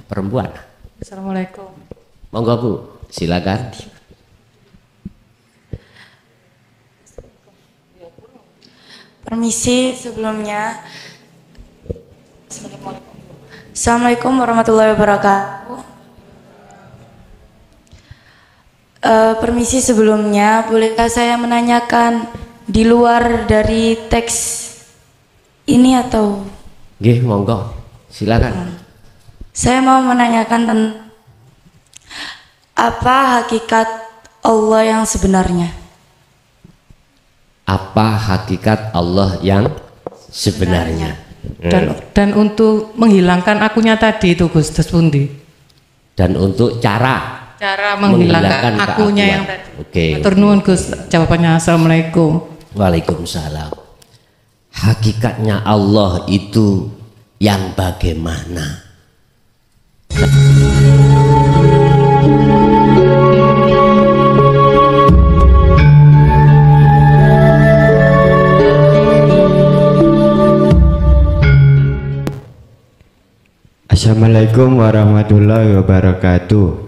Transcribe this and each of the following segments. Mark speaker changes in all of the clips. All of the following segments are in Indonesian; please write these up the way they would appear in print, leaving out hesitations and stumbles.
Speaker 1: perempuan.
Speaker 2: Assalamualaikum.
Speaker 1: Monggo Bu, silakan.
Speaker 3: Permisi sebelumnya. Assalamualaikum warahmatullahi wabarakatuh. Permisi sebelumnya, bolehkah saya menanyakan di luar dari teks ini atau?
Speaker 1: Nggih, monggo. Silakan.
Speaker 3: Saya mau menanyakan tentang apa hakikat Allah yang sebenarnya?
Speaker 1: Apa hakikat Allah yang sebenarnya?
Speaker 2: Dan untuk menghilangkan akunya tadi itu Gus Pundi.
Speaker 1: Dan untuk cara
Speaker 2: Menghilangkan akunya yang tadi.
Speaker 1: Oke.
Speaker 2: Matur nuwun Gus, jawabannya. Assalamualaikum.
Speaker 1: Waalaikumsalam. Hakikatnya Allah itu yang bagaimana?
Speaker 4: Assalamualaikum warahmatullahi wabarakatuh.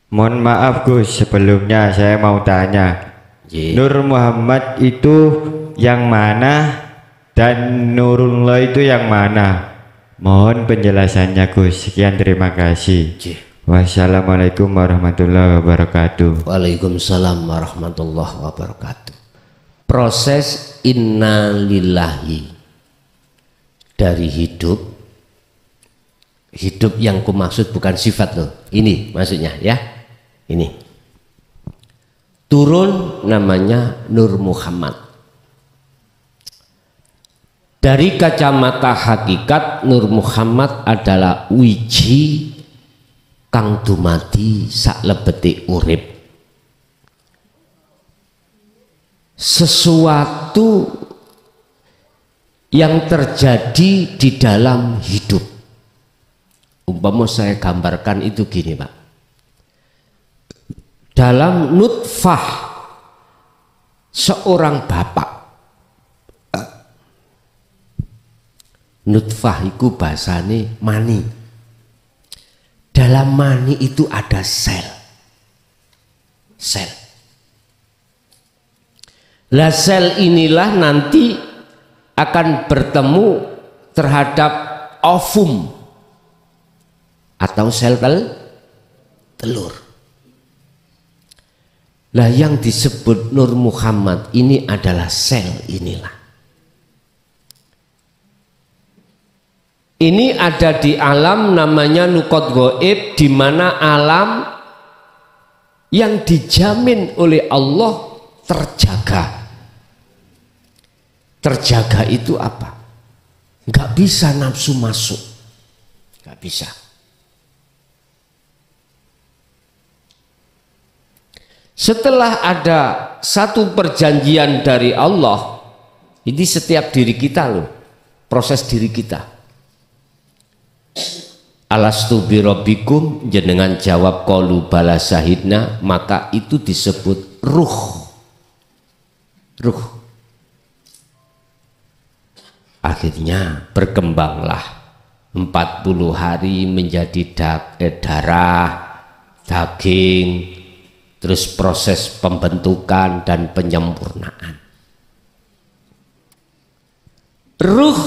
Speaker 4: Mohon maaf Gus, sebelumnya saya mau tanya, Nur Muhammad itu yang mana dan Nurullah itu yang mana? Mohon penjelasannya Gus. Sekian, terima kasih. Wassalamualaikum warahmatullahi wabarakatuh.
Speaker 1: Waalaikumsalam warahmatullahi wabarakatuh. Proses innalillahi dari hidup yang kumaksud bukan sifat loh, ini maksudnya ya, ini turun namanya Nur Muhammad. Dari kacamata hakikat, Nur Muhammad adalah wiji kang dumadi saklebete urip, sesuatu yang terjadi di dalam hidup. Umpama saya gambarkan itu gini Pak, dalam nutfah seorang bapak, nutfah itu bahasane mani, dalam mani itu ada sel. Lah sel inilah nanti akan bertemu terhadap ovum atau sel telur. Lah yang disebut Nur Muhammad ini adalah sel inilah. Ini ada di alam namanya nukot goib, di mana alam yang dijamin oleh Allah terjaga. Terjaga itu apa? Nggak bisa nafsu masuk, nggak bisa. Setelah ada satu perjanjian dari Allah, ini setiap diri kita loh, proses diri kita. Alastu birabbikum, jenengan jawab qalu bala syahidna, maka itu disebut ruh. Akhirnya berkembanglah 40 hari menjadi darah, daging, terus proses pembentukan dan penyempurnaan. Ruh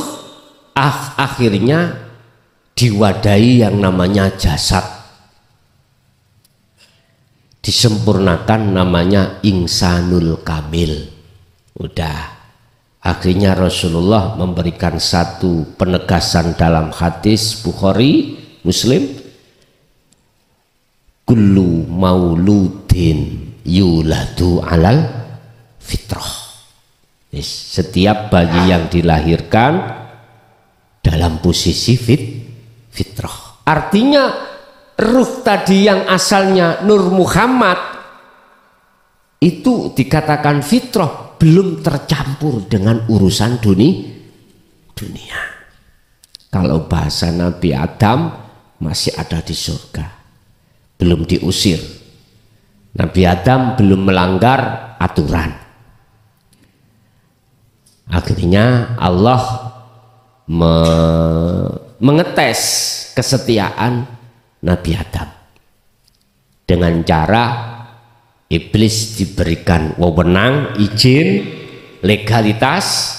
Speaker 1: akhirnya diwadahi yang namanya jasad, disempurnakan namanya insanul kamil. Udah, akhirnya Rasulullah memberikan satu penegasan dalam hadis Bukhari Muslim, kullu mauludin yuladu alal fitrah. Setiap bayi yang dilahirkan dalam posisi fitrah. Artinya ruh tadi yang asalnya Nur Muhammad itu dikatakan fitrah, belum tercampur dengan urusan dunia. Kalau bahasa Nabi Adam masih ada di surga, belum diusir. Nabi Adam belum melanggar aturan. Akhirnya Allah mengetes kesetiaan Nabi Adam dengan cara iblis diberikan wewenang, izin, legalitas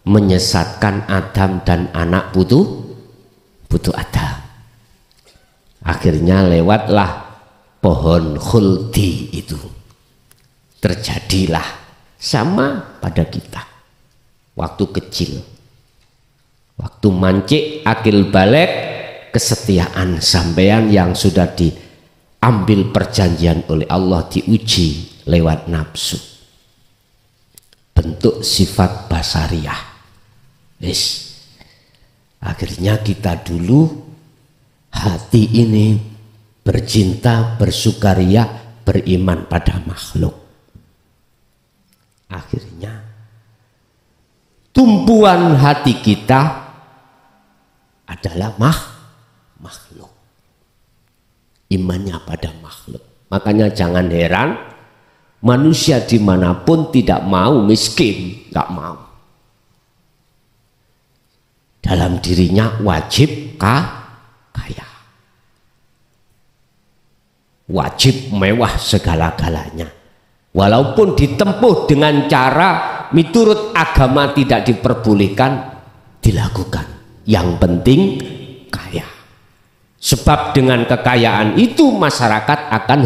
Speaker 1: menyesatkan Adam dan anak putu Adam. Akhirnya lewatlah pohon khuldi itu. Terjadilah sama pada kita waktu kecil, waktu mancik, akil balik, kesetiaan sampean yang sudah diambil perjanjian oleh Allah diuji lewat nafsu, bentuk sifat basariah. Akhirnya kita dulu hati ini bercinta, bersukaria, beriman pada makhluk. Akhirnya tumpuan hati kita adalah makhluk, imannya pada makhluk. Makanya jangan heran manusia dimanapun tidak mau miskin, nggak mau. Dalam dirinya wajib kaya, wajib mewah segala-galanya. Walaupun ditempuh dengan cara miturut agama tidak diperbolehkan, dilakukan. Yang penting kaya. Sebab dengan kekayaan itu masyarakat akan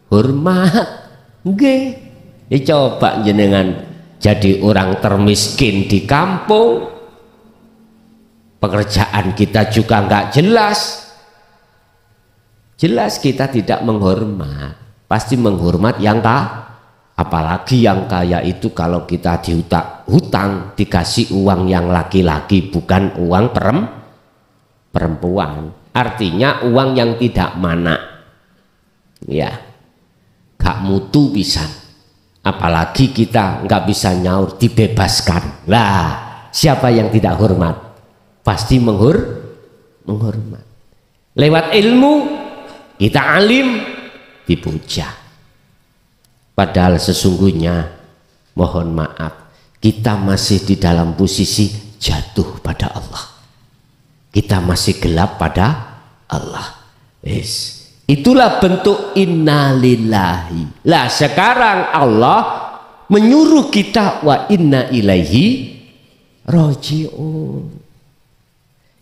Speaker 1: hormat. Nggih. Coba jenengan jadi orang termiskin di kampung, pekerjaan kita juga nggak jelas. Jelas kita tidak menghormat. Pasti menghormat yang apalagi yang kaya itu kalau kita hutang dikasih uang yang laki-laki bukan uang perempuan, artinya uang yang tidak mana, ya, gak mutu bisa. Apalagi kita nggak bisa nyaur, dibebaskan. Lah siapa yang tidak hormat? Pasti menghormat. Lewat ilmu kita alim dipuja. Padahal sesungguhnya mohon maaf, kita masih di dalam posisi jatuh pada Allah. Kita masih gelap pada Allah. Itulah bentuk innalillahi. Lah sekarang Allah menyuruh kita wa inna ilaihi raji'un.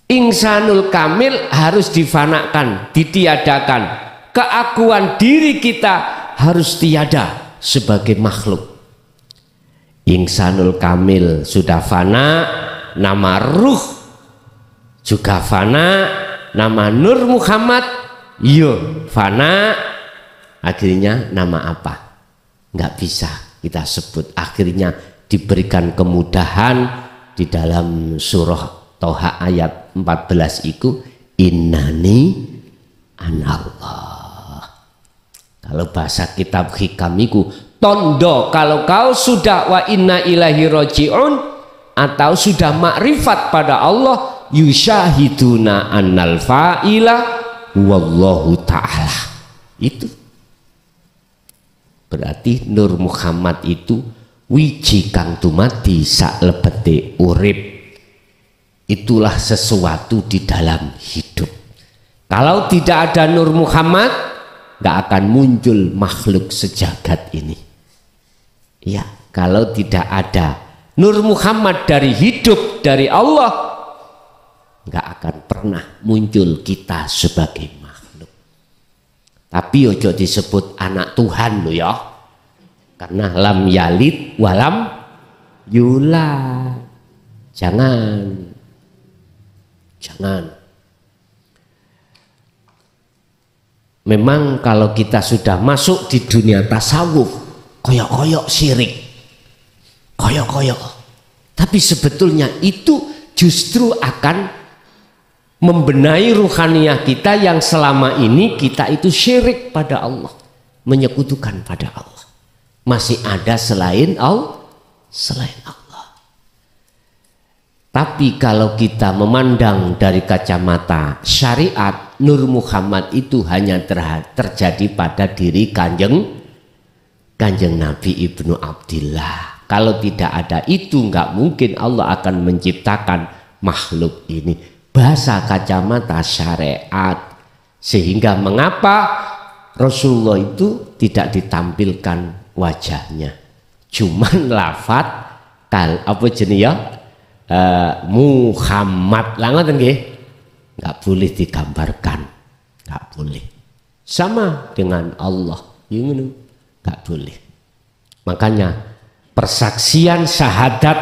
Speaker 1: Insanul kamil harus difanakan, ditiadakan. Keakuan diri kita harus tiada sebagai makhluk. Insanul kamil sudah fana, nama ruh juga fana, nama Nur Muhammad fana. Akhirnya nama apa? Nggak bisa kita sebut. Akhirnya diberikan kemudahan di dalam surah Toha ayat 14 itu innani anallah. Kalau bahasa kitab hikam itu tondo, kalau kau sudah wa inna ilahi roji'un atau sudah makrifat pada Allah, yusyahiduna annal fa'ila wallahu ta'ala. Itu berarti Nur Muhammad itu wiji kang tumati sak lebete urip. Itulah sesuatu di dalam hidup. Kalau tidak ada Nur Muhammad, nggak akan muncul makhluk sejagat ini. Ya, kalau tidak ada Nur Muhammad dari hidup dari Allah, nggak akan pernah muncul kita sebagai makhluk. Tapi ojo disebut anak Tuhan lo ya, karena lam yalid walam yulad. Jangan. Memang kalau kita sudah masuk di dunia tasawuf, koyok-koyok syirik, koyok-koyok. Tapi sebetulnya itu justru akan membenahi ruhaniyah kita yang selama ini kita itu syirik pada Allah, menyekutukan pada Allah. Masih ada selain Allah. Tapi kalau kita memandang dari kacamata syariat, Nur Muhammad itu hanya terjadi pada diri Kanjeng Nabi Ibnu Abdillah. Kalau tidak ada itu nggak mungkin Allah akan menciptakan makhluk ini. Bahasa kacamata syariat. Sehingga mengapa Rasulullah itu tidak ditampilkan wajahnya. Cuman lafat apa jenis ya? Muhammad lah ngoten nggih. Nggak boleh digambarkan. Nggak boleh. Sama dengan Allah. Ini nggak boleh. Makanya persaksian syahadat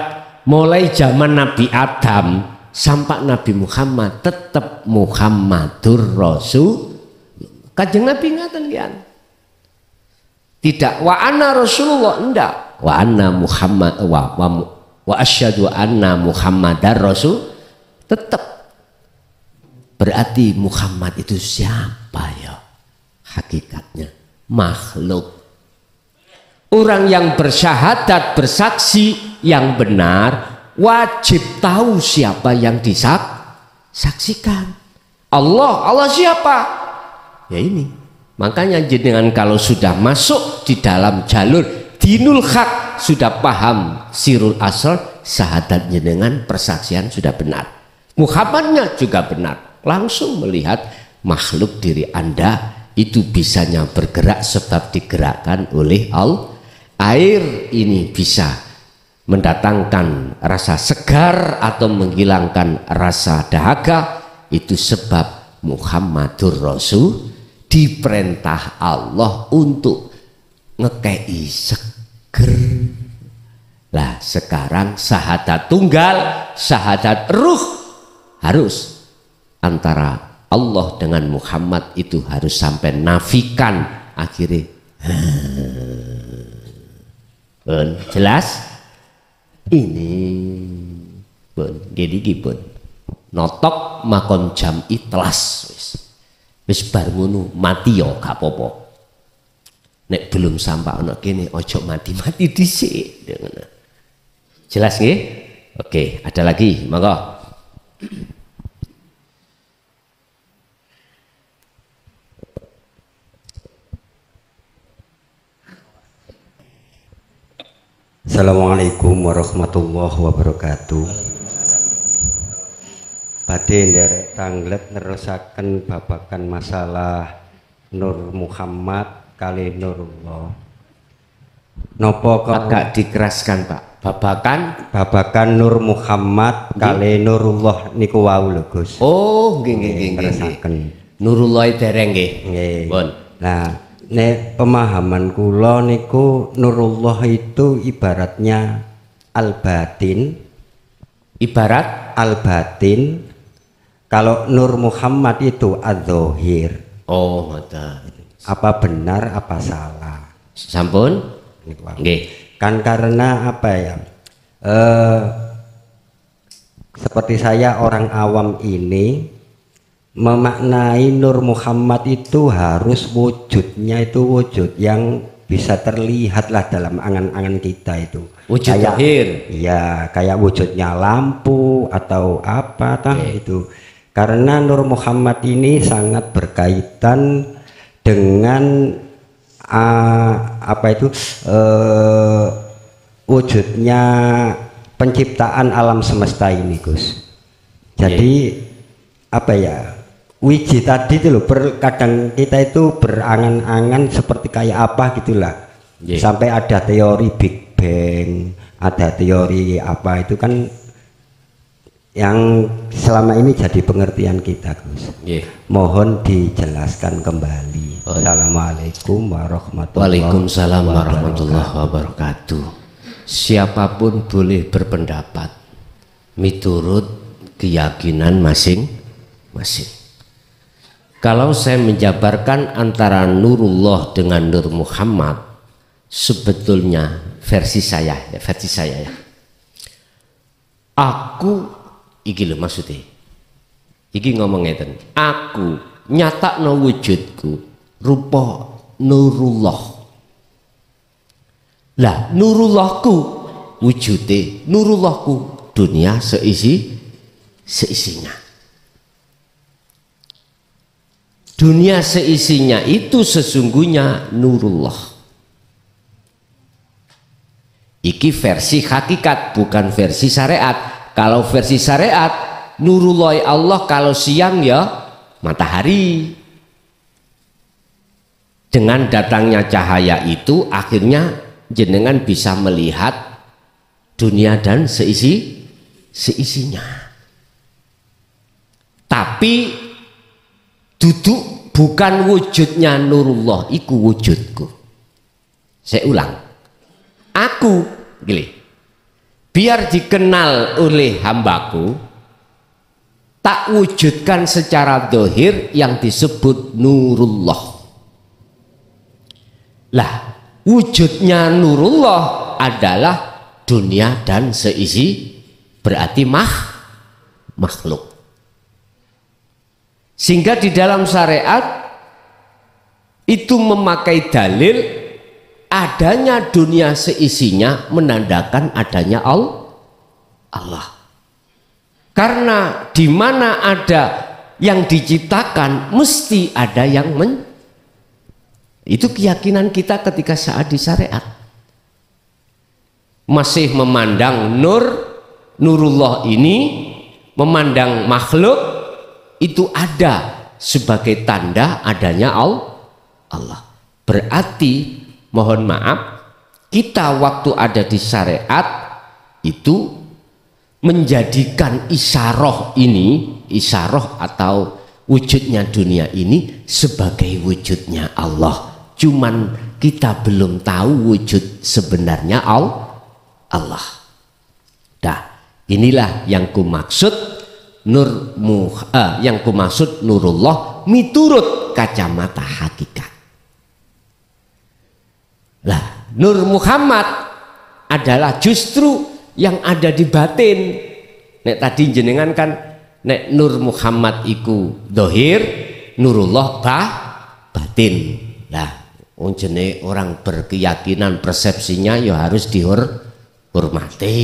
Speaker 1: mulai zaman Nabi Adam sampai Nabi Muhammad tetap Muhammadur Rasul. Kanjeng Nabi ngaten kian. Tidak wa anna Rasulullah, enggak. Wa anna Muhammad wa asyhadu anna Muhammadar Rasul, tetap. Berarti Muhammad itu siapa ya? Hakikatnya makhluk. Orang yang bersyahadat, bersaksi yang benar wajib tahu siapa yang disaksikan. Allah siapa? Ya ini. Makanya jenengan kalau sudah masuk di dalam jalur dinul haq, sudah paham sirul asal, syahadat jenengan, persaksian sudah benar. Muhammadnya juga benar. Langsung melihat makhluk diri Anda itu bisanya bergerak sebab digerakkan oleh Allah. Air ini bisa mendatangkan rasa segar atau menghilangkan rasa dahaga, itu sebab Muhammadur Rasul diperintah Allah untuk ngekei seger. Lah sekarang syahadat tunggal, syahadat ruh harus antara Allah dengan Muhammad itu harus sampai nafikan akhirnya. Jelas? Ini pun jadi gipun notok makon jam itlas wis bar ngono mati yo gak apa-apa. Nek belum sampai ana kene ojo mati-mati dhisik. Jelas nggih? Oke, ada lagi monggo.
Speaker 5: Assalamualaikum warahmatullahi wabarakatuh. Badhe nderek tanglet nerusaken babagan masalah Nur Muhammad kali Nurullah. Napa kok
Speaker 1: agak dikeraskan Pak? Babakan
Speaker 5: Nur Muhammad kali Nurullah niku wau lho Gus.
Speaker 1: Oh, nggih nggih. Nurullah dereng nggih. Pun.
Speaker 5: Nah, nek pemahaman kula niku Nurullah itu ibaratnya al-batin.
Speaker 1: Ibarat
Speaker 5: al-batin. Kalau Nur Muhammad itu adz-dzahir.
Speaker 1: Oh, ngoten.
Speaker 5: Apa benar apa salah?
Speaker 1: Sampun? Nggih.
Speaker 5: Kan karena apa ya? Seperti saya orang awam ini memaknai Nur Muhammad itu harus wujudnya itu wujud yang bisa terlihat lah dalam angan-angan kita itu.
Speaker 1: Wujud
Speaker 5: kayak,
Speaker 1: zahir.
Speaker 5: Iya, kayak wujudnya lampu atau apa itu. Karena Nur Muhammad ini sangat berkaitan dengan wujudnya penciptaan alam semesta ini, Gus. Jadi apa ya? Wiji tadi itu loh, kadang kita itu berangan-angan seperti kayak apa gitulah. Sampai ada teori Big Bang, ada teori apa itu kan yang selama ini jadi pengertian kita, Gus. Mohon dijelaskan kembali. Assalamualaikum warahmatullahi wabarakatuh.
Speaker 1: Waalaikumsalam warahmatullahi wabarakatuh. Siapapun boleh berpendapat miturut keyakinan masing-masing. Kalau saya menjabarkan antara Nurullah dengan Nur Muhammad, sebetulnya versi saya ya. Aku iki lho maksudnya. Iki ngomong ngeten, aku nyatakno wujudku rupa Nurullah. Lah Nurullahku wujude Nurullahku dunia seisinya. Dunia seisinya itu sesungguhnya Nurullah. Iki versi hakikat, bukan versi syariat. Kalau versi syariat, nurullah Allah kalau siang ya matahari. Dengan datangnya cahaya itu akhirnya jenengan bisa melihat dunia dan seisinya. Tapi duduk bukan wujudnya nurullah, iku wujudku. Saya ulang, aku gini, biar dikenal oleh hambaku, tak wujudkan secara dohir yang disebut nurullah. Lah, wujudnya nurullah adalah dunia dan seisi, berarti makhluk. Sehingga di dalam syariat itu memakai dalil adanya dunia seisinya menandakan adanya Allah. Karena di mana ada yang diciptakan mesti ada yang itu keyakinan kita ketika saat di syariat. Masih memandang nurullah ini, memandang makhluk itu ada sebagai tanda adanya Allah. Berarti mohon maaf, kita waktu ada di syariat itu menjadikan isyarah ini, isyarah atau wujudnya dunia ini sebagai wujudnya Allah. Cuman kita belum tahu wujud sebenarnya Allah. Dah, inilah yang kumaksud yang kumaksud nurullah miturut kacamata hakikat. Lah, Nur Muhammad adalah justru yang ada di batin. Nek tadi jenengan kan nek Nur Muhammad iku dohir, nurullah batin. Lah, jenenge orang berkeyakinan persepsinya ya harus dihormati,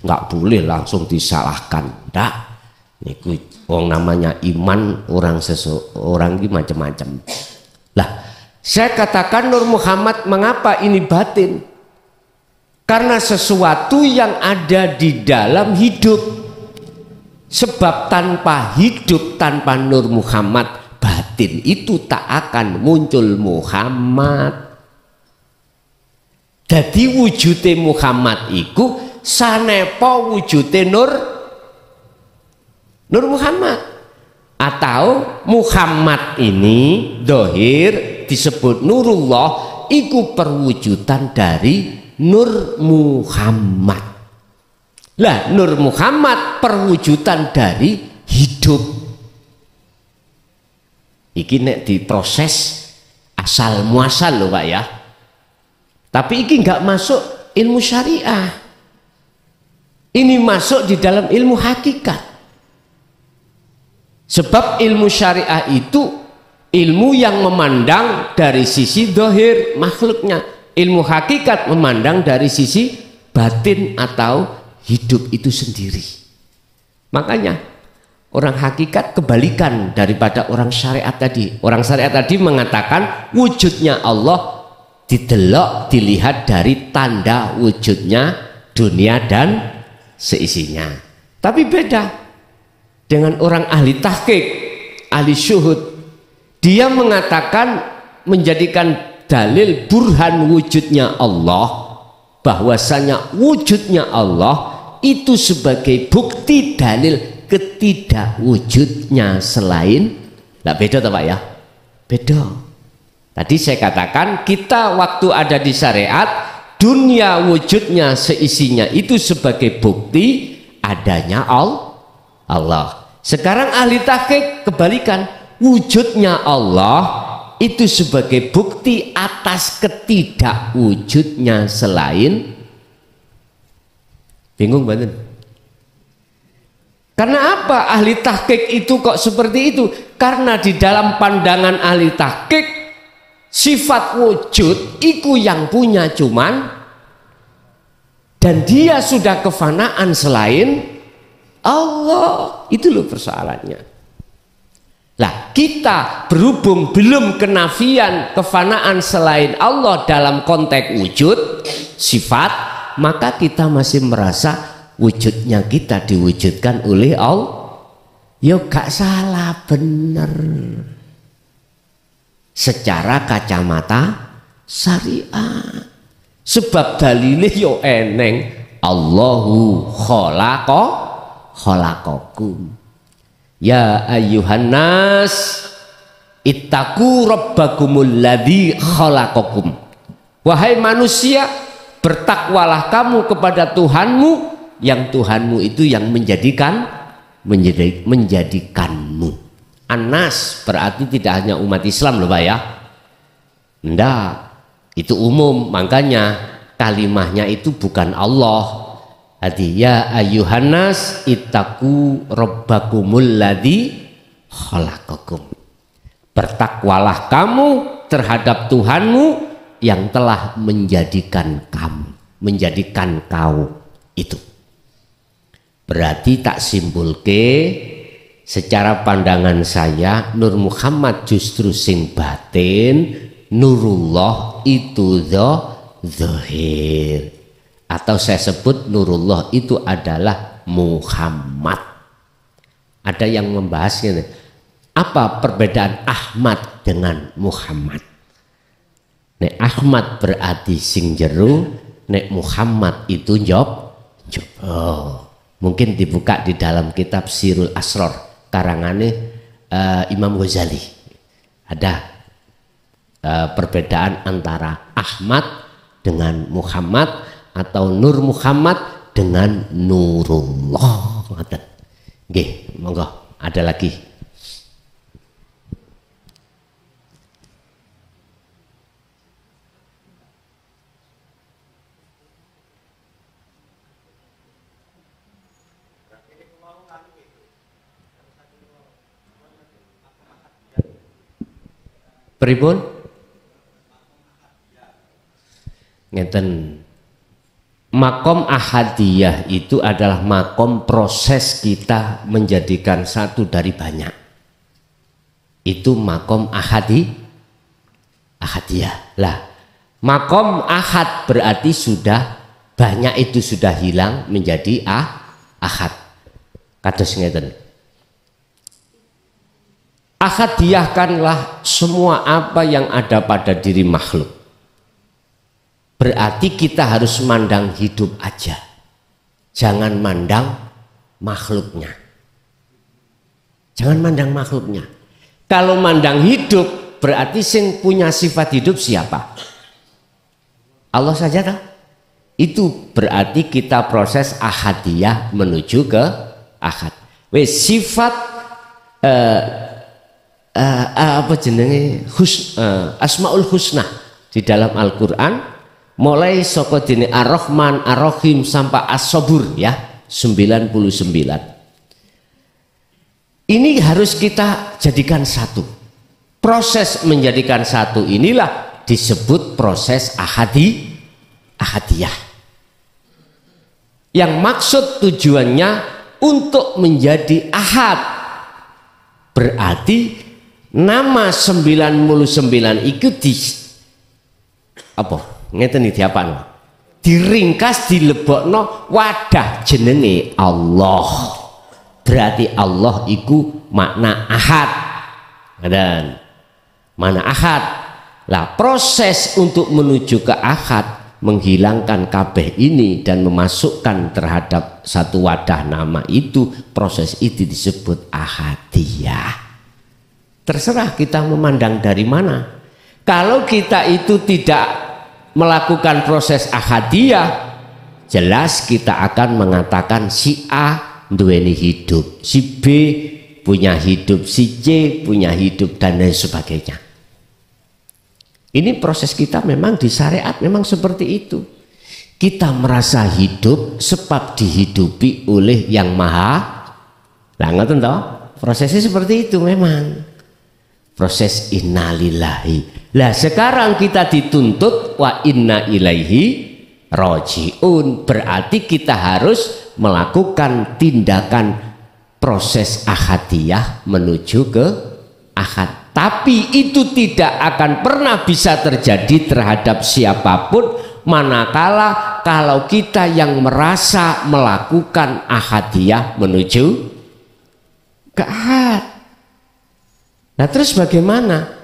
Speaker 1: nggak boleh langsung disalahkan. Ndak. Niku wong namanya iman, orang seseorang ini macam-macam. Lah, saya katakan Nur Muhammad mengapa ini batin? Karena sesuatu yang ada di dalam hidup. Sebab tanpa hidup, tanpa Nur Muhammad, batin itu tak akan muncul Muhammad. Jadi wujudnya Muhammad iku sanepa wujudnya Nur Muhammad. Atau Muhammad ini dohir disebut nurullah, iku perwujudan dari Nur Muhammad. Lah, Nur Muhammad perwujudan dari hidup. Iki nek diproses asal muasal loh Pak ya. Tapi iki nggak masuk ilmu syariah. Ini masuk di dalam ilmu hakikat. Sebab ilmu syariah itu ilmu yang memandang dari sisi dohir makhluknya. Ilmu hakikat memandang dari sisi batin atau hidup itu sendiri. Makanya orang hakikat kebalikan daripada orang syariat tadi. Orang syariat tadi mengatakan wujudnya Allah didelok, dilihat dari tanda wujudnya dunia dan seisinya. Tapi beda dengan orang ahli tahqiq, ahli syuhud. Dia mengatakan, menjadikan dalil burhan wujudnya Allah, bahwasanya wujudnya Allah itu sebagai bukti dalil ketidakwujudnya selain. Lah beda toh Pak ya? Beda. Tadi saya katakan kita waktu ada di syariat, dunia wujudnya seisinya itu sebagai bukti adanya Allah. Sekarang ahli tahqiq kebalikan, wujudnya Allah itu sebagai bukti atas ketidakwujudnya selain. Bingung banget. Karena apa ahli tahqiq itu kok seperti itu? Karena di dalam pandangan ahli tahqiq sifat wujud itu yang punya cuman, dan dia sudah kefanaan selain Allah. Itu loh persoalannya. Lah, kita berhubung belum kenafian kefanaan selain Allah dalam konteks wujud sifat, maka kita masih merasa wujudnya kita diwujudkan oleh Allah. Ya gak salah, bener. Secara kacamata syariat. Sebab dalilnya yo eneng. Allahu khalaqakum. Ya ayyuhan nas ittaqu rabbakumul ladzi khalaqakum. Wahai manusia, bertakwalah kamu kepada Tuhanmu, yang Tuhanmu itu yang menjadikanmu. Anas berarti tidak hanya umat Islam loh Pak ya. Enggak, itu umum, makanya kalimahnya itu bukan Allah. Hadi ya ayyuhan nas ittaqu rabbakumul ladzi khalaqakum. Bertakwalah kamu terhadap Tuhanmu yang telah menjadikan kamu, menjadikan kau itu. Berarti tak simpulke secara pandangan saya Nur Muhammad justru sing batin, Nurullah itu zahir. Atau saya sebut Nurullah itu adalah Muhammad. Ada yang membahasnya, apa perbedaan Ahmad dengan Muhammad? Nek Ahmad berarti sing jero, nek Muhammad itu job. Oh, mungkin dibuka di dalam kitab Sirul Asror karangane Imam Ghazali. Ada perbedaan antara Ahmad dengan Muhammad atau Nur Muhammad dengan Nurullah. Nggih, monggo ada lagi. Pripun? Ngeten. Makom ahadiyah itu adalah makom proses kita menjadikan satu dari banyak. Itu makom ahadiyah. Lah, makom ahad berarti sudah banyak, itu sudah hilang menjadi ahad. Kados ngeten. Ahadiyahkanlah semua apa yang ada pada diri makhluk. Berarti kita harus mandang hidup aja, jangan mandang makhluknya. Jangan mandang makhluknya. Kalau mandang hidup, berarti sing punya sifat hidup siapa? Allah saja kan? Itu berarti kita proses ahadiyah menuju ke ahad. Wes sifat apa jenenge Asmaul Husna di dalam Al-Qur'an. Mulai saka dene Ar-Rahman, Ar-Rahim sampai As-Sabur ya, 99. Ini harus kita jadikan satu. Proses menjadikan satu inilah disebut proses ahadiyah. Yang maksud tujuannya untuk menjadi ahad. Berarti nama 99 itu di apa? Ngeten iki diapakno? Diringkas dilebokno wadah jenenge Allah. Berarti Allah iku makna ahad. Dan mana ahad? Lah proses untuk menuju ke ahad, menghilangkan kabeh ini dan memasukkan terhadap satu wadah nama itu, proses itu disebut ahadiyah. Terserah kita memandang dari mana. Kalau kita itu tidak melakukan proses ahadiyah, jelas kita akan mengatakan si A duweni hidup, si B punya hidup, si C punya hidup, dan lain sebagainya. Ini proses kita memang di syariat memang seperti itu. Kita merasa hidup sebab dihidupi oleh yang maha. Lah ngoten toh? Prosesnya seperti itu memang. Proses innalillahi. Lah sekarang kita dituntut wa inna ilaihi rojiun. Berarti kita harus melakukan tindakan proses ahadiyah menuju ke ahad. Tapi itu tidak akan pernah bisa terjadi terhadap siapapun manakala kalau kita yang merasa melakukan ahadiyah menuju ke ahad. Nah terus bagaimana?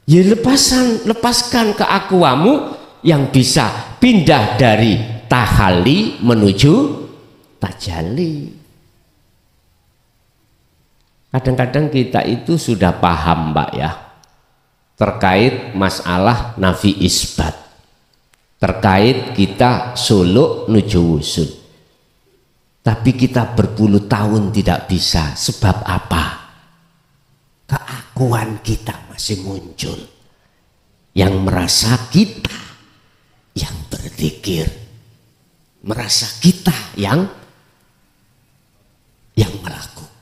Speaker 1: Ya lepaskan keakuamu yang bisa pindah dari tahalli menuju tajalli. Kadang-kadang kita itu sudah paham Mbak ya, terkait masalah nafi isbat, terkait kita suluk nuju wusul, tapi kita berpuluh tahun tidak bisa. Sebab apa? Keakuan kita masih muncul yang merasa kita yang berzikir, merasa kita yang melakukan.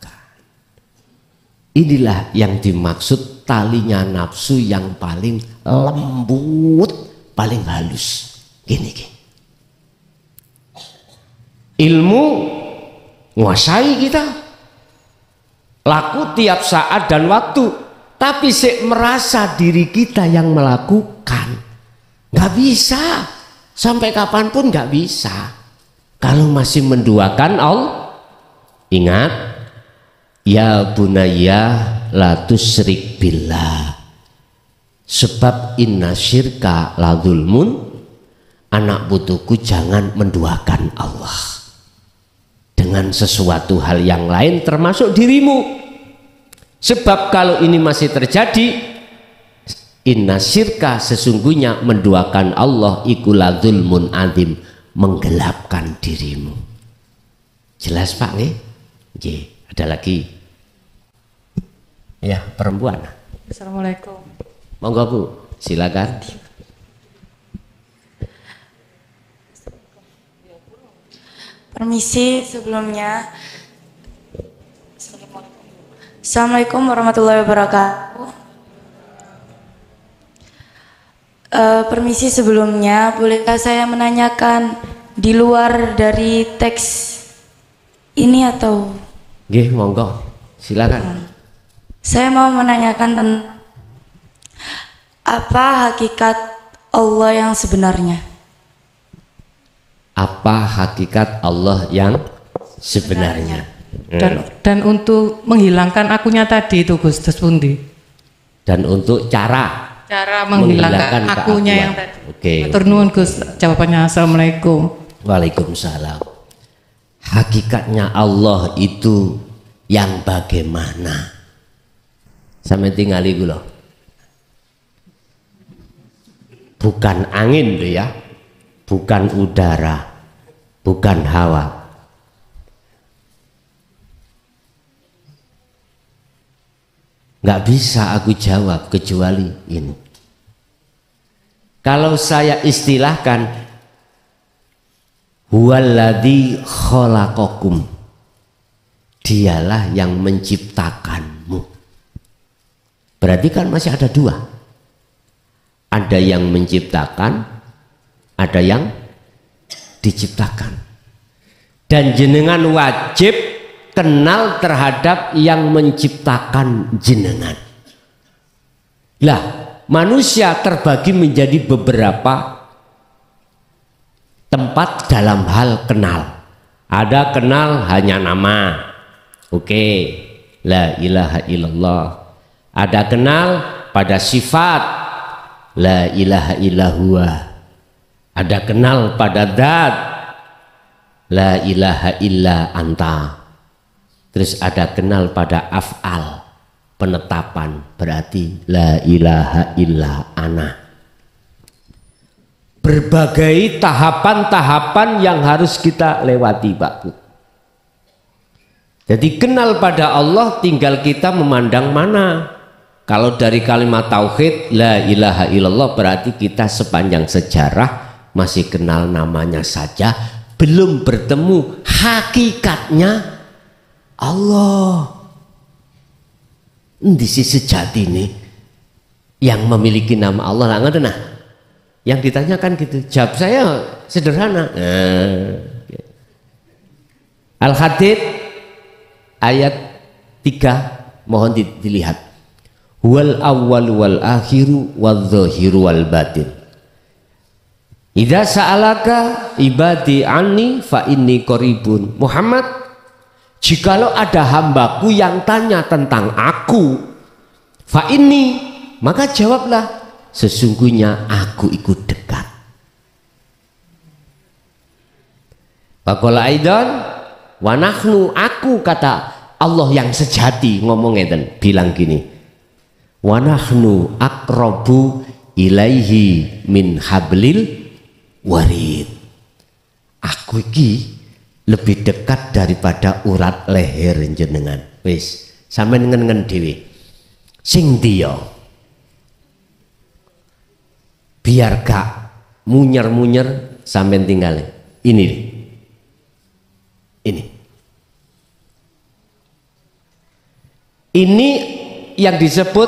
Speaker 1: Inilah yang dimaksud talinya nafsu yang paling lembut, paling halus. Gini. Ilmu menguasai kita, laku tiap saat dan waktu, tapi merasa diri kita yang melakukan. Nggak bisa, sampai kapanpun nggak bisa. Kalau masih menduakan Allah, ingat, ya bunayya la tusyrik billah, sebab inna syirka la dzulmun. Anak putuku, jangan menduakan Allah dengan sesuatu hal yang lain termasuk dirimu. Sebab kalau ini masih terjadi, inna syirka, sesungguhnya menduakan Allah, iku la dzulmun adzim, menggelapkan dirimu. Jelas Pak nggih? Nggih. Ada lagi? Ya, perempuan.
Speaker 2: Assalamualaikum.
Speaker 1: Monggo Bu, silakan.
Speaker 3: Permisi sebelumnya. Assalamualaikum warahmatullahi wabarakatuh. Permisi sebelumnya, bolehkah saya menanyakan di luar dari teks ini atau?
Speaker 1: Nggih, monggo. Silakan.
Speaker 3: Saya mau menanyakan tentang apa hakikat Allah yang sebenarnya?
Speaker 1: Apa hakikat Allah yang sebenarnya?
Speaker 2: Dan untuk menghilangkan akunya tadi itu Gus, terus pundi?
Speaker 1: Dan untuk cara
Speaker 2: menghilangkan akunya yang tadi.
Speaker 1: Oke.
Speaker 2: Matur nuwun Gus, jawabannya. Assalamualaikum.
Speaker 1: Waalaikumsalam. Hakikatnya Allah itu yang bagaimana? Sampai tinggali kula. Bukan angin loh ya, bukan udara, bukan hawa. Nggak bisa aku jawab kecuali ini. Kalau saya istilahkan, huwaladzi khalaqakum, dialah yang menciptakanmu. Berarti kan masih ada dua. Ada yang menciptakan, ada yang diciptakan. Dan jenengan wajib kenal terhadap yang menciptakan jenengan. Lah, manusia terbagi menjadi beberapa tempat dalam hal kenal. Ada kenal hanya nama, oke, la ilaha illallah. Ada kenal pada sifat, la ilaha illallah. Ada kenal pada zat, la ilaha illa anta. Terus ada kenal pada af'al, penetapan, berarti la ilaha illa ana. Berbagai tahapan-tahapan yang harus kita lewati Pak Bu. Jadi kenal pada Allah tinggal kita memandang mana. Kalau dari kalimat tauhid la ilaha illallah, berarti kita sepanjang sejarah masih kenal namanya saja, belum bertemu hakikatnya Allah. Di sisi sejati ini yang memiliki nama Allah, nah, yang ditanyakan gitu, jawab saya sederhana. Al-Hadid ayat 3, mohon dilihat. Wal awwal wal akhiru wal zahiru wal batin. Idza sa'alaka ibadi anni fa inni qaribun. Muhammad, jikalau ada hambaku yang tanya tentang aku, fa inni, maka jawablah, sesungguhnya aku ikut dekat. Faqala aidan wa nahnu, aku, kata Allah yang sejati ngomong ngeten, bilang gini, wa nahnu aqrabu ilaihi min hablil warid. Aku iki lebih dekat daripada urat leher jenengan. Wis, sampean ngen-ngen dhewe. Sing dia biar gak munyer-munyer sampean tinggal. Ini. Ini yang disebut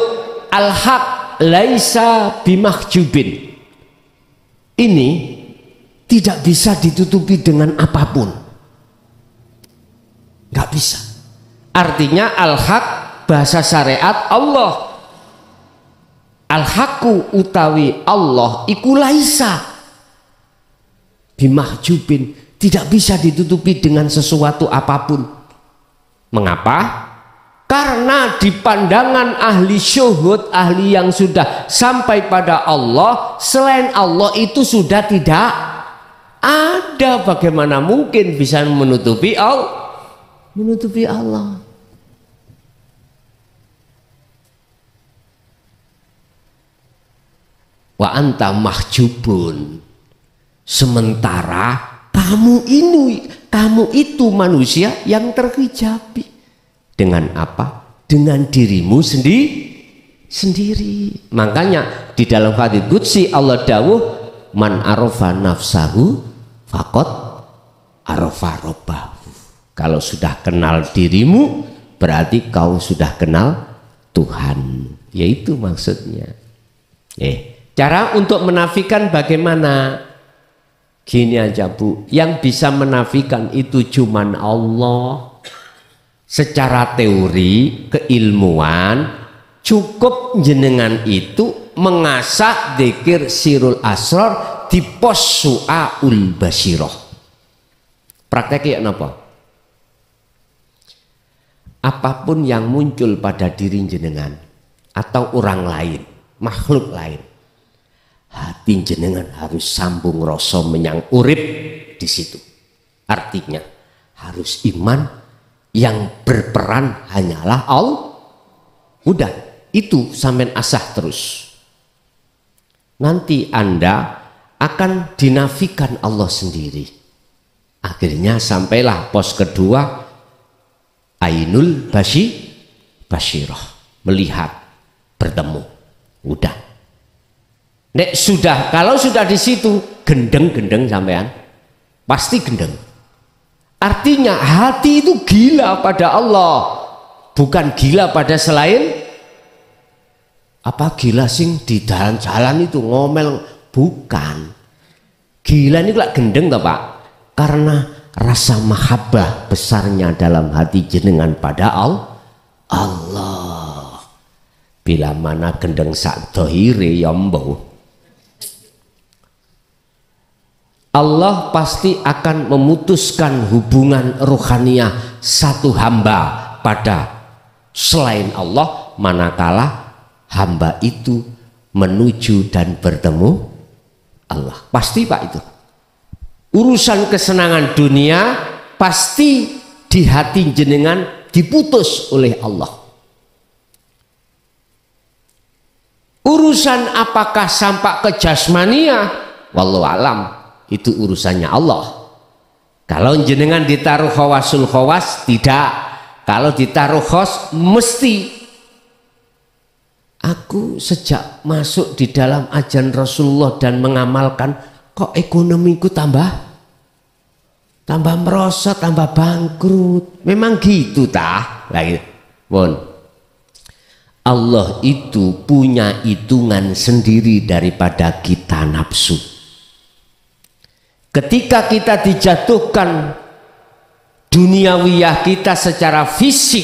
Speaker 1: al-haq laisa bimahjubin. Ini tidak bisa ditutupi dengan apapun, nggak bisa. Artinya al-haq bahasa syariat Allah, al-haqqu utawi Allah iku laisa bimahjubin, tidak bisa ditutupi dengan sesuatu apapun. Mengapa? Karena di pandangan ahli syuhud, ahli yang sudah sampai pada Allah, selain Allah itu sudah tidak ada. Bagaimana mungkin bisa menutupi Allah? Menutupi Allah. Wa anta mahjubun. Sementara kamu itu manusia yang terhijabi. Dengan apa? Dengan dirimu sendiri. Makanya di dalam hadits qudsi Allah dawuh, man arafa nafsahu faqad arafa rabbahu. Kalau sudah kenal dirimu, berarti kau sudah kenal Tuhan. Yaitu maksudnya. Cara untuk menafikan bagaimana? Gini aja Bu, yang bisa menafikan itu cuman Allah. Secara teori keilmuan cukup jenengan itu mengasah dzikir sirul asrar di pos su'aul basiroh. Prakteknya apa? Apapun yang muncul pada diri jenengan atau orang lain, makhluk lain, hati jenengan harus sambung rasa menyang urip di situ. Artinya harus iman, yang berperan hanyalah Allah. Udah, itu sampean asah terus. Nanti Anda akan dinafikan Allah sendiri. Akhirnya sampailah pos kedua, ainul basiroh, melihat, bertemu. Udah. Nek sudah, kalau sudah di situ gendeng sampean, pasti gendeng. Artinya hati itu gila pada Allah, bukan gila pada selain. Apa gila sing di jalan-jalan itu ngomel, bukan. Gila ini kok gendeng toh Pak? Karena rasa mahabbah besarnya dalam hati jenengan pada Allah. Bila mana gendeng sak dohire ya mbuh. Allah pasti akan memutuskan hubungan ruhaniyah satu hamba pada selain Allah manakala hamba itu menuju dan bertemu Allah. Pasti Pak itu. Urusan kesenangan dunia pasti di hati jenengan diputus oleh Allah. Urusan apakah sampai ke jasmania, wallahu alam, itu urusannya Allah. Kalau jenengan ditaruh khawasul khawas, tidak. Kalau ditaruh khos, mesti. Aku sejak masuk di dalam ajaran Rasulullah dan mengamalkan, kok ekonomiku tambah merosot, tambah bangkrut. Memang gitu tah? Lagi, bon. Allah itu punya hitungan sendiri daripada kita nafsu. Ketika kita dijatuhkan duniawiyah kita secara fisik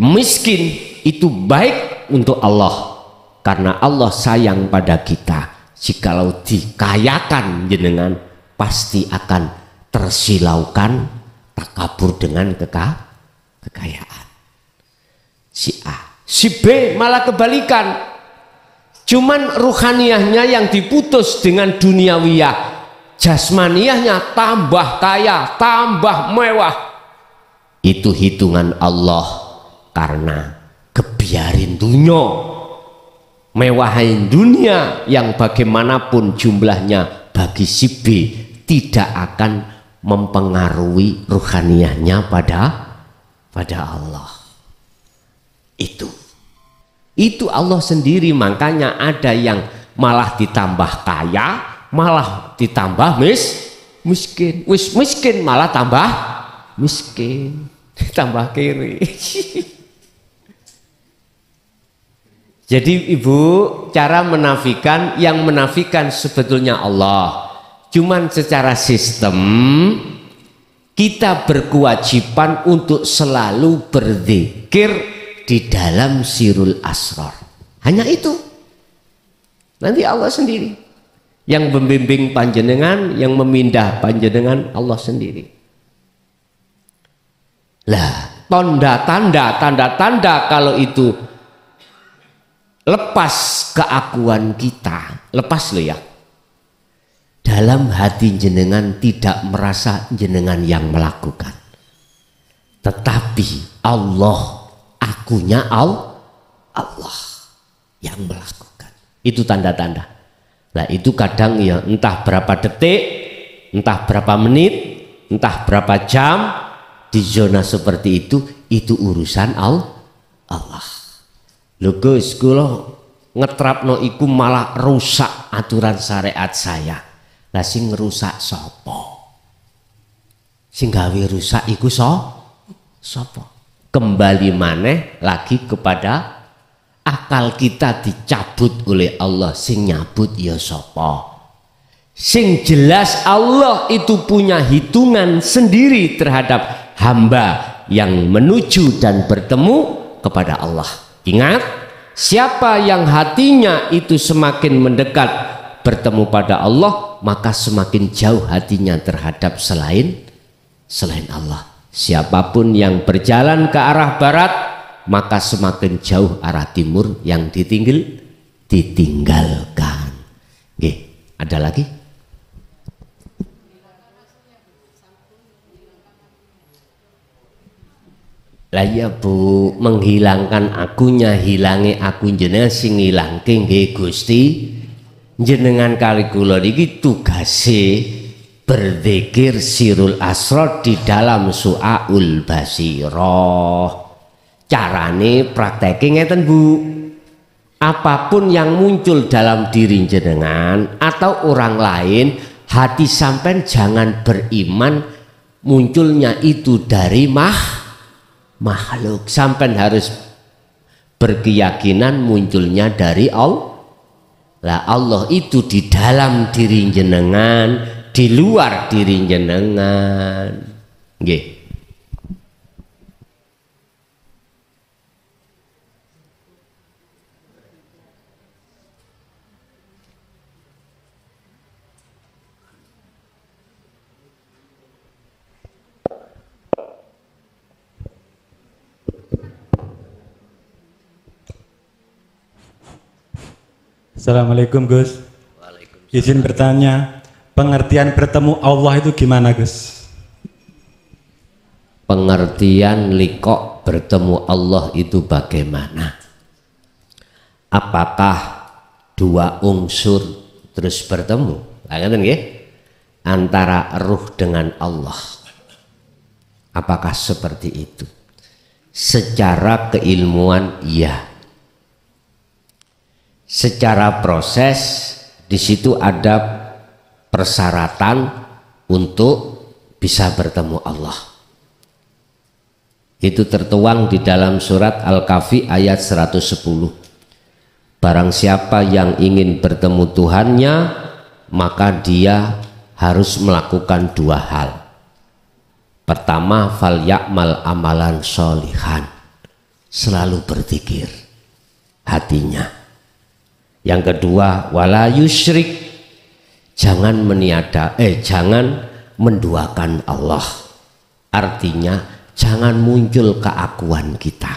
Speaker 1: miskin, itu baik untuk Allah karena Allah sayang pada kita. jikalau dikayakan jenengan pasti akan tersilaukan takabur dengan kekayaan. Si A, si B malah kebalikan. Cuman ruhaniyahnya yang diputus dengan duniawiyah, jasmaniyahnya tambah kaya, tambah mewah. Itu hitungan Allah karena kebiarin dunia, mewahin dunia yang bagaimanapun jumlahnya bagi si B tidak akan mempengaruhi ruhaniyahnya pada Allah. Itu Allah sendiri, makanya ada yang malah ditambah kaya, malah ditambah miskin. Miskin malah tambah miskin, tambah kiri. Jadi ibu, cara menafikan, yang menafikan sebetulnya Allah. Cuman secara sistem kita berkewajiban untuk selalu berzikir di dalam sirul asrar. Hanya itu. Nanti Allah sendiri yang membimbing panjenengan, yang memindah panjenengan, Allah sendiri. Lah, tanda-tanda kalau itu lepas keakuan kita, lepas lo ya. Dalam hati jenengan tidak merasa jenengan yang melakukan, tetapi Allah, akunya Allah yang melakukan. Itu tanda-tanda. Nah itu kadang ya entah berapa detik, entah berapa menit, entah berapa jam, di zona seperti itu urusan Allah. Lho Gus, kula ngetrapno iku malah rusak aturan syariat saya. Lah sing ngerusak sapa? Sing gawe rusak iku sapa? Kembali maneh lagi kepada akal kita dicabut oleh Allah, sing nyabut ya sapa? Sing jelas Allah itu punya hitungan sendiri terhadap hamba yang menuju dan bertemu kepada Allah. Ingat, siapa yang hatinya itu semakin mendekat bertemu pada Allah, maka semakin jauh hatinya terhadap selain Allah. Siapapun yang berjalan ke arah barat, maka semakin jauh arah timur yang ditinggalkan. Oke, ada lagi? Lah ya Bu, menghilangkan akunya, hilangi aku jenengan sing ngilangke nggih Gusti. Jenengan kali kula niki tugase berzikir sirul asrar di dalam su'aul basirah. Carane prakteke ngeten Bu. Apapun yang muncul dalam diri jenengan atau orang lain, hati sampean jangan beriman munculnya itu dari makhluk. Sampean harus berkeyakinan munculnya dari Allah. Lah Allah itu di dalam diri jenengan, di luar diri jenengan. Nggih.
Speaker 6: Assalamualaikum Gus. Izin bertanya, pengertian bertemu Allah itu gimana Gus?
Speaker 1: Pengertian liqo bertemu Allah itu bagaimana? Apakah dua unsur terus bertemu? Antara ruh dengan Allah. Apakah seperti itu? Secara keilmuan iya. Secara proses di situ ada persyaratan untuk bisa bertemu Allah. Itu tertuang di dalam surat Al-Kahfi ayat 110. Barang siapa yang ingin bertemu Tuhannya, maka dia harus melakukan dua hal. Pertama, fal ya'mal amalan sholihan, selalu berzikir hatinya. Yang kedua, wala yusyrik, jangan jangan menduakan Allah. Artinya jangan muncul keakuan kita.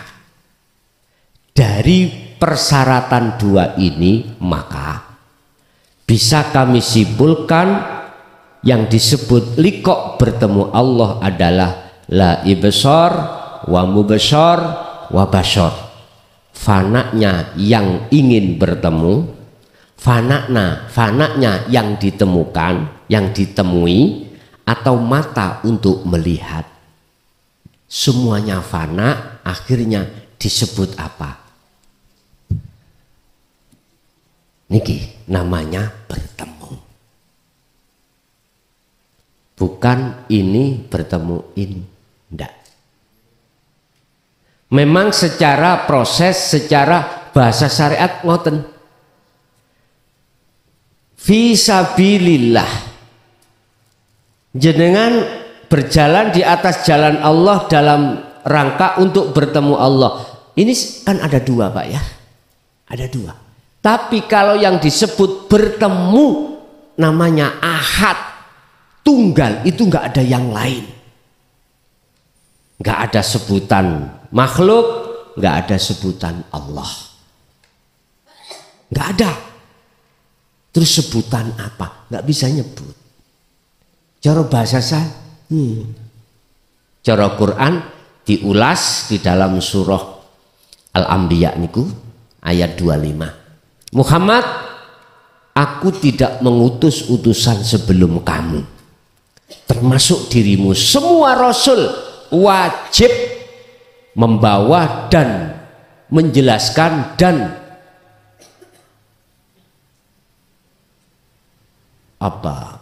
Speaker 1: Dari persyaratan dua ini maka bisa kami simpulkan yang disebut liqa bertemu Allah adalah la ibsar wa mubsar wa basyar. Fananya yang ingin bertemu, fananya yang ditemukan, yang ditemui, atau mata untuk melihat. Semuanya fana, akhirnya disebut apa? Niki namanya bertemu. Bukan ini bertemu ini, enggak. Memang secara proses, secara bahasa syariat ngoten. Fisabilillah. Jenengan berjalan di atas jalan Allah dalam rangka untuk bertemu Allah. Ini kan ada dua, Pak ya. Ada dua. Tapi kalau yang disebut bertemu namanya ahad, tunggal, itu enggak ada yang lain. Enggak ada sebutan makhluk, enggak ada sebutan Allah. Enggak ada. Terus sebutan apa? Enggak bisa nyebut. Cara bahasa saya, cara Quran diulas di dalam surah Al-Anbiya niku ayat 25. Muhammad, aku tidak mengutus utusan sebelum kamu, termasuk dirimu. Semua rasul wajib membawa dan menjelaskan dan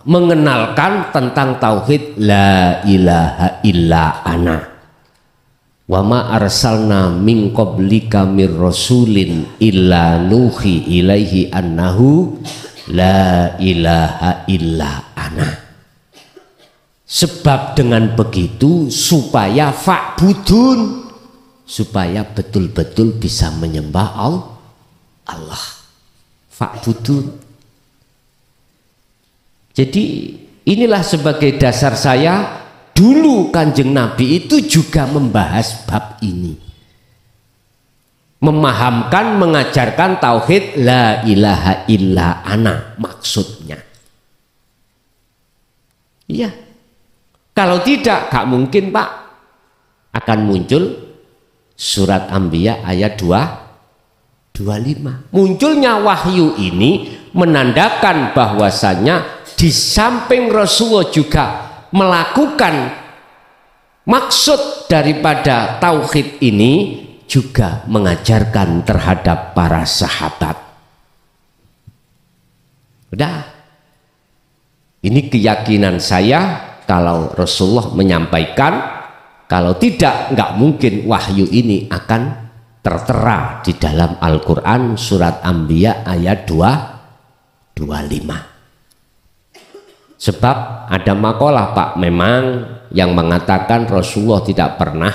Speaker 1: mengenalkan tentang tauhid la ilaha illa ana wa ma arsalna min qablika mir rasulin illa nuhi ilaihi annahu la ilaha illa ana. Sebab dengan begitu supaya fa'budun, supaya betul-betul bisa menyembah Allah. Fa'budun. Jadi inilah sebagai dasar saya, dulu Kanjeng Nabi itu juga membahas bab ini. Memahamkan, mengajarkan tauhid la ilaha illa ana maksudnya. Iya. Kalau tidak, gak mungkin Pak. Akan muncul surat Anbiya ayat 25. Munculnya wahyu ini menandakan bahwasanya di samping Rasulullah juga melakukan maksud daripada tauhid ini, juga mengajarkan terhadap para sahabat. Udah. Ini keyakinan saya, kalau Rasulullah menyampaikan, kalau tidak, nggak mungkin wahyu ini akan tertera di dalam Al-Quran surat Anbiya ayat 25. Sebab ada makalah Pak memang yang mengatakan Rasulullah tidak pernah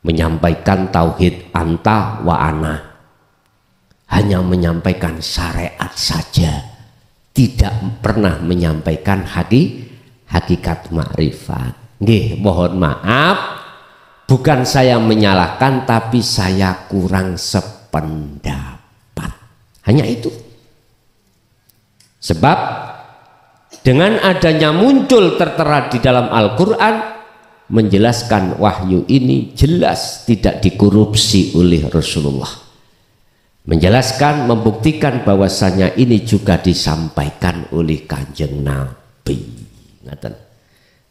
Speaker 1: menyampaikan tauhid anta wa ana, hanya menyampaikan syariat saja, tidak pernah menyampaikan hakikat makrifat. Nggih, mohon maaf, bukan saya menyalahkan, tapi saya kurang sependapat. Hanya itu. Sebab dengan adanya muncul tertera di dalam Al-Quran, menjelaskan wahyu ini jelas tidak dikorupsi oleh Rasulullah. Menjelaskan, membuktikan bahwasanya ini juga disampaikan oleh Kanjeng Nabi.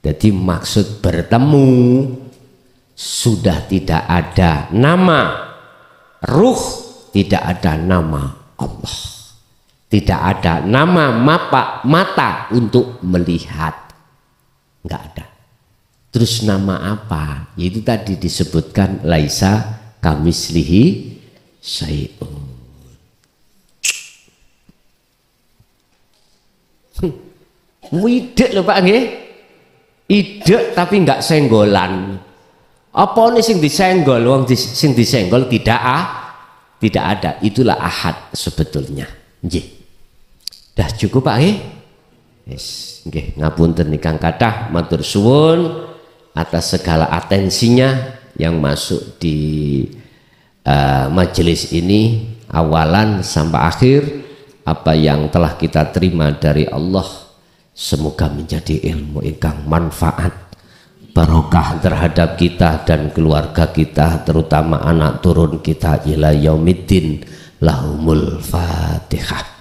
Speaker 1: Jadi maksud bertemu sudah tidak ada nama ruh, tidak ada nama Allah. Tidak ada nama mata untuk melihat, nggak ada. Terus nama apa? Itu tadi disebutkan laisa kamislihi syai'un. Widek lho Pak nggih. Idek tapi nggak senggolan. Apa nih sing disenggol? Wong sing disenggol tidak ada. Itulah ahad sebetulnya. Nggih. Dah cukup Pak nggih? Wis nggih, ngapunten ingkang kathah, matur suwun atas segala atensinya yang masuk di majelis ini awalan sampai akhir. Apa yang telah kita terima dari Allah semoga menjadi ilmu ingkang manfaat, barokah terhadap kita dan keluarga kita, terutama anak turun kita ila yaumiddin. Lahumul Fatihah.